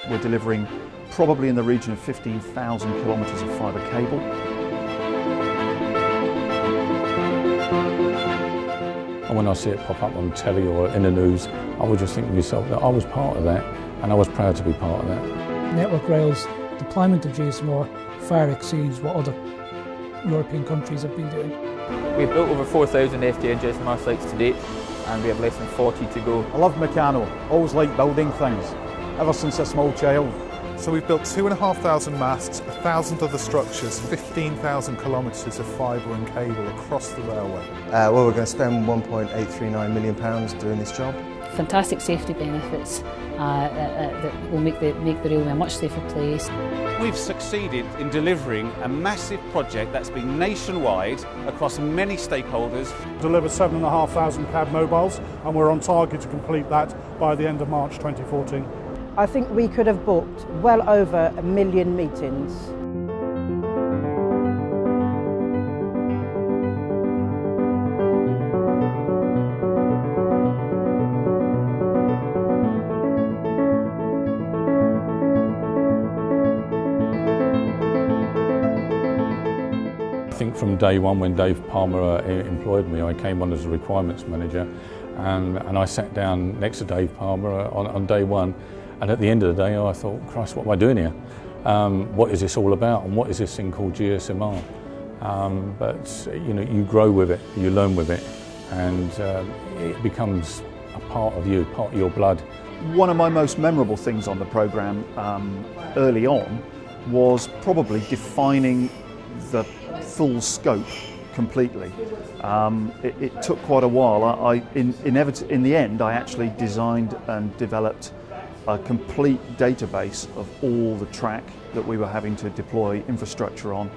We're delivering probably in the region of 15,000 kilometres of fibre cable. And when I see it pop up on telly or in the news, I would just think to myself that I was part of that, and I was proud to be part of that. Network Rail's deployment of GSM-R far exceeds what other European countries have been doing. We've built over 4,000 FTN GSMR sites to date, and we have less than 40 to go. I love Meccano, always liked building things, ever since a small child. So we've built 2,500 masts, 1,000 other structures, 15,000 kilometres of fibre and cable across the railway. Well, we're going to spend £1.839 million doing this job. Fantastic safety benefits that will make the railway a much safer place. We've succeeded in delivering a massive project that's been nationwide across many stakeholders. Delivered 7,500 cab mobiles, and we're on target to complete that by the end of March 2014. I think we could have booked well over 1 million meetings. I think from day one when Dave Palmer employed me, I came on as a requirements manager, and I sat down next to Dave Palmer on day one, and at the end of the day I thought, Christ, what am I doing here? What is this all about, and what is this thing called GSMR? But you know, you grow with it, you learn with it, and it becomes a part of you, part of your blood. One of my most memorable things on the programme early on was probably defining the full scope completely. It took quite a while. In the end, I actually designed and developed a complete database of all the track that we were having to deploy infrastructure on,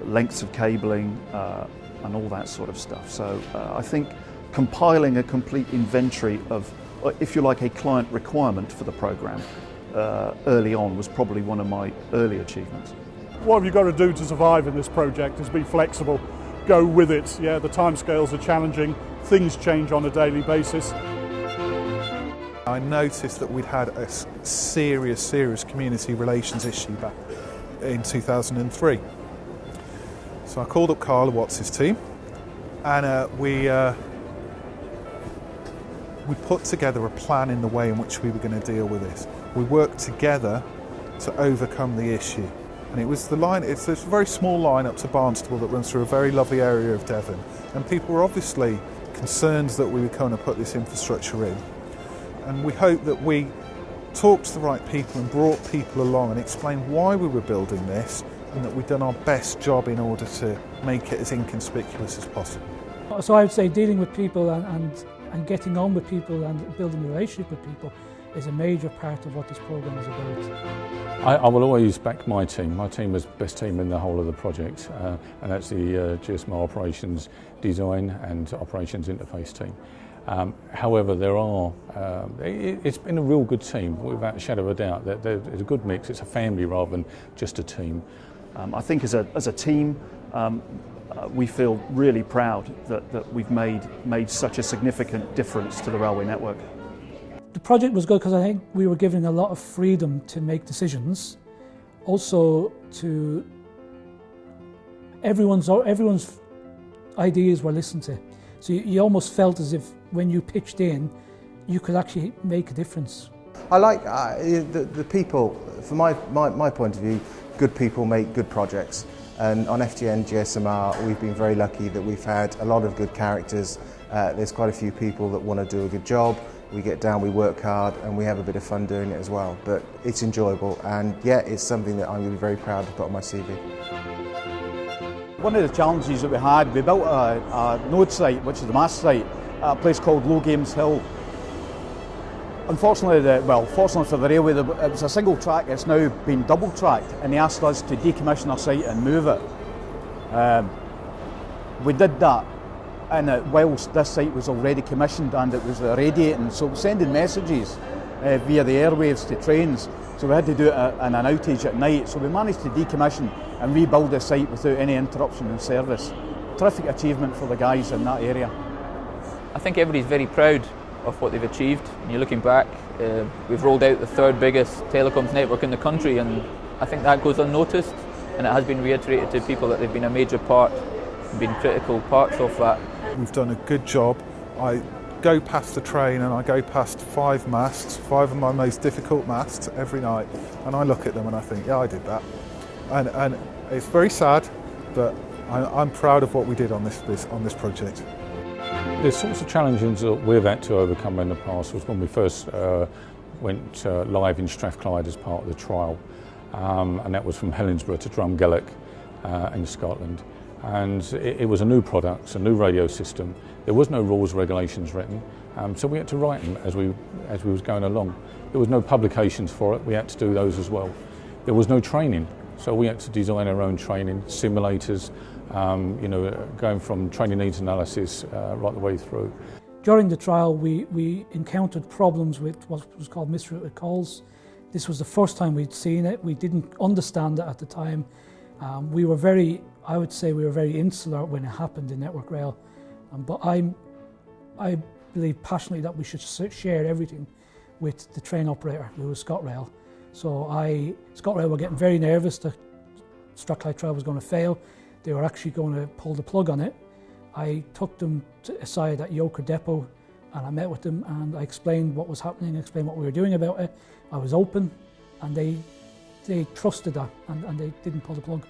lengths of cabling and all that sort of stuff. So I think compiling a complete inventory of, if you like, a client requirement for the programme early on was probably one of my early achievements. What have you got to do to survive in this project is be flexible, go with it. Yeah, the timescales are challenging, things change on a daily basis. I noticed that we'd had a serious community relations issue back in 2003. So I called up Carla Watts' team, and we put together a plan in the way in which we were going to deal with this. We worked together to overcome the issue. And it was the line, it's this very small line up to Barnstable that runs through a very lovely area of Devon. And people were obviously concerned that we were going to put this infrastructure in. And we hope that we talked to the right people and brought people along and explained why we were building this, and that we've done our best job in order to make it as inconspicuous as possible. So I would say dealing with people and getting on with people and building a relationship with people is a major part of what this programme is about. I will always back my team. My team is the best team in the whole of the project, and that's the GSMR Operations Design and Operations Interface team. However, it's been a real good team, without a shadow of a doubt. It's a good mix, it's a family rather than just a team. I think as a team, we feel really proud that we've made such a significant difference to the railway network. The project was good because I think we were given a lot of freedom to make decisions, also to everyone's ideas were listened to. So you almost felt as if when you pitched in, you could actually make a difference. I like the people, from my point of view, good people make good projects. And on FTN GSMR, we've been very lucky that we've had a lot of good characters. There's quite a few people that want to do a good job. We get down, we work hard, and we have a bit of fun doing it as well. But it's enjoyable, and yeah, it's something that I'm going to be very proud to put on my CV. One of the challenges that we had, we built a node site, which is the mast site, at a place called Low Games Hill. Unfortunately, fortunately for the railway, it was a single track. It's now been double tracked, and they asked us to decommission our site and move it. We did that, and whilst this site was already commissioned and it was radiating, so sending messages via the airwaves to trains. So we had to do it in an outage at night. So we managed to decommission and rebuild the site without any interruption in service. Terrific achievement for the guys in that area. I think everybody's very proud of what they've achieved. And you're looking back, we've rolled out the third biggest telecoms network in the country, and I think that goes unnoticed, and it has been reiterated to people that they've been a major part, been critical parts of that. We've done a good job. I go past the train and I go past 5 masts, 5 of my most difficult masts every night, and I look at them and I think, yeah, I did that. And it's very sad, but I'm proud of what we did on this project. The sorts of challenges that we've had to overcome in the past was when we first went live in Strathclyde as part of the trial, and that was from Helensburgh to Drumgellic in Scotland. And it was a new product, a new radio system. There was no rules, regulations written, so we had to write them as we was going along. There was no publications for it, we had to do those as well. There was no training, so we had to design our own training, simulators, going from training needs analysis right the way through. During the trial, we encountered problems with what was called misrouted calls. This was the first time we'd seen it. We didn't understand it at the time. I would say we were very insular when it happened in Network Rail. But I believe passionately that we should share everything with the train operator, who was ScotRail. So ScotRail were getting very nervous that Strathclyde trial was going to fail. They were actually going to pull the plug on it. I took them aside at Yoker Depot and I met with them and I explained what was happening, explained what we were doing about it. I was open and they trusted that and they didn't pull the plug.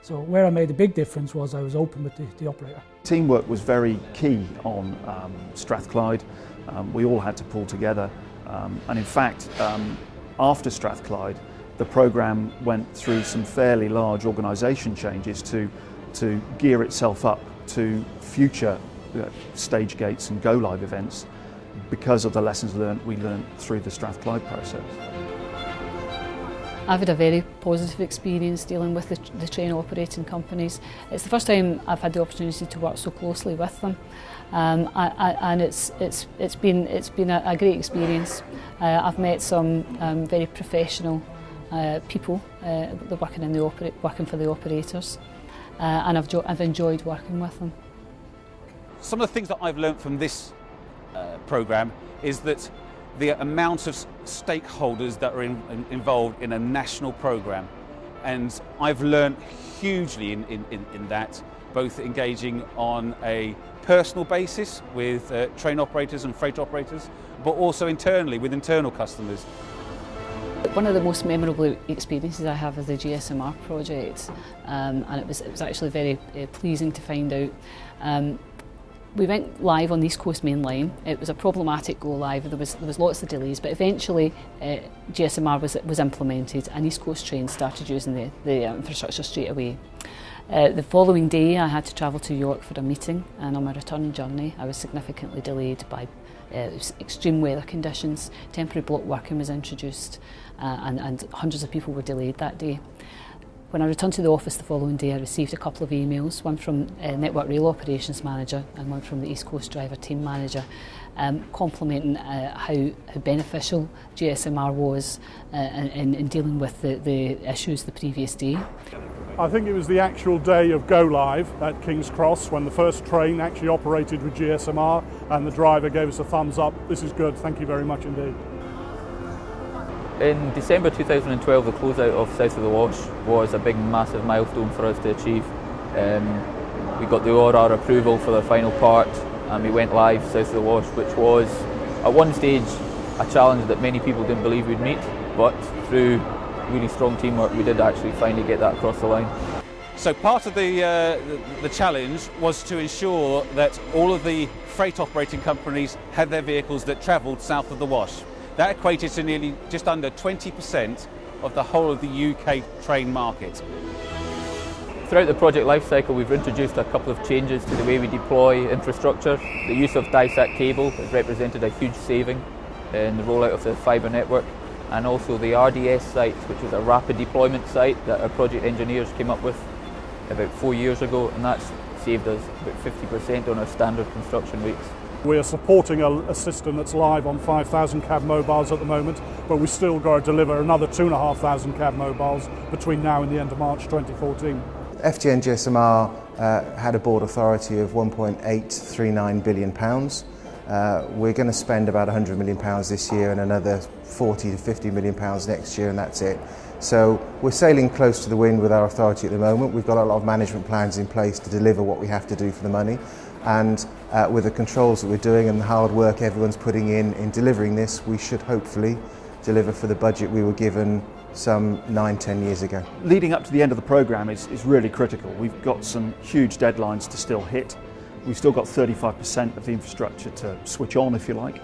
So where I made a big difference was I was open with the operator. Teamwork was very key on Strathclyde. We all had to pull together. And in fact, after Strathclyde, the programme went through some fairly large organisation changes to gear itself up to future stage gates and go-live events because of the lessons we learned through the Strathclyde process. I've had a very positive experience dealing with the train operating companies. It's the first time I've had the opportunity to work so closely with them, and it's been a great experience. I've met some very professional people working for the operators, and I've enjoyed working with them. Some of the things that I've learnt from this programme is that the amount of stakeholders that are involved in a national programme, and I've learnt hugely in that, both engaging on a personal basis with train operators and freight operators, but also internally with internal customers. One of the most memorable experiences I have is the GSMR project, and it was actually very pleasing to find out. We went live on the East Coast Main Line. It was a problematic go live. There was lots of delays, but eventually GSMR was implemented, and East Coast trains started using the infrastructure straight away. The following day, I had to travel to York for a meeting, and on my return journey, I was significantly delayed by extreme weather conditions. Temporary block working was introduced, and hundreds of people were delayed that day. When I returned to the office the following day, I received a couple of emails, one from Network Rail Operations Manager and one from the East Coast Driver Team Manager, complimenting how beneficial GSMR was in dealing with the issues the previous day. I think it was the actual day of go live at King's Cross when the first train actually operated with GSMR and the driver gave us a thumbs up. This is good, thank you very much indeed. In December 2012, the closeout of South of the Wash was a big, massive milestone for us to achieve. We got the ORR approval for the final part, and we went live South of the Wash, which was, at one stage, a challenge that many people didn't believe we'd meet, but through really strong teamwork, we did actually finally get that across the line. So part of the challenge was to ensure that all of the freight operating companies had their vehicles that travelled south of the Wash. That equated to nearly just under 20% of the whole of the UK train market. Throughout the project lifecycle, we've introduced a couple of changes to the way we deploy infrastructure. The use of DISAC cable has represented a huge saving in the rollout of the fibre network, and also the RDS site, which was a rapid deployment site that our project engineers came up with about 4 years ago, and that's saved us about 50% on our standard construction weeks. We are supporting a system that's live on 5,000 cab mobiles at the moment, but we still got to deliver another 2,500 cab mobiles between now and the end of March 2014. FTN GSMR had a board authority of £1.839 billion. We're going to spend about £100 million this year and another £40 to £50 million next year, and that's it. So we're sailing close to the wind with our authority at the moment. We've got a lot of management plans in place to deliver what we have to do for the money, and with the controls that we're doing and the hard work everyone's putting in delivering this, we should hopefully deliver for the budget we were given some 9-10 years ago. Leading up to the end of the programme is really critical. We've got some huge deadlines to still hit. We've still got 35% of the infrastructure to switch on, if you like.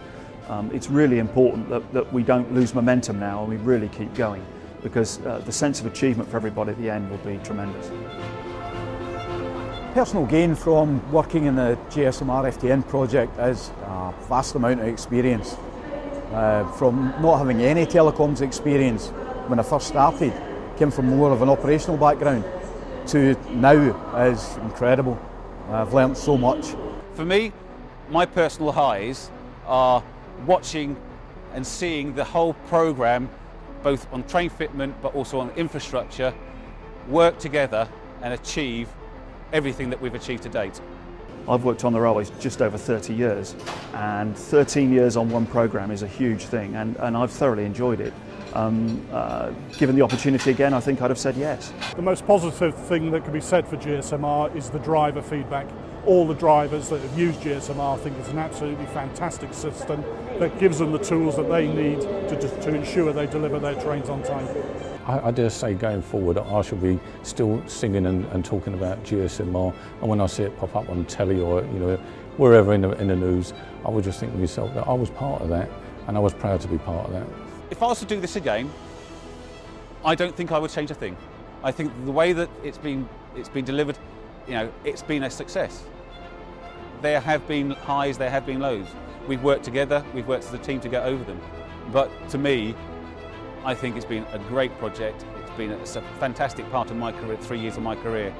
It's really important that we don't lose momentum now and we really keep going, because the sense of achievement for everybody at the end will be tremendous. Personal gain from working in the GSM-R FTN project is a vast amount of experience. From not having any telecoms experience when I first started, came from more of an operational background, to now is incredible. I've learnt so much. For me, my personal highs are watching and seeing the whole programme, both on train fitment but also on infrastructure, work together and achieve everything that we've achieved to date. I've worked on the railways just over 30 years, and 13 years on one programme is a huge thing, and I've thoroughly enjoyed it. Given the opportunity again, I think I'd have said yes. The most positive thing that can be said for GSMR is the driver feedback. All the drivers that have used GSMR think it's an absolutely fantastic system that gives them the tools that they need to ensure they deliver their trains on time. I dare say going forward I shall be still singing and talking about GSMR, and when I see it pop up on telly or wherever in the news, I would just think to myself that I was part of that and I was proud to be part of that. If I was to do this again, I don't think I would change a thing. I think the way that it's been delivered, it's been a success. There have been highs, there have been lows. We've worked together, we've worked as a team to get over them. But to me, I think it's been a great project. It's been a fantastic part of my career, 3 years of my career.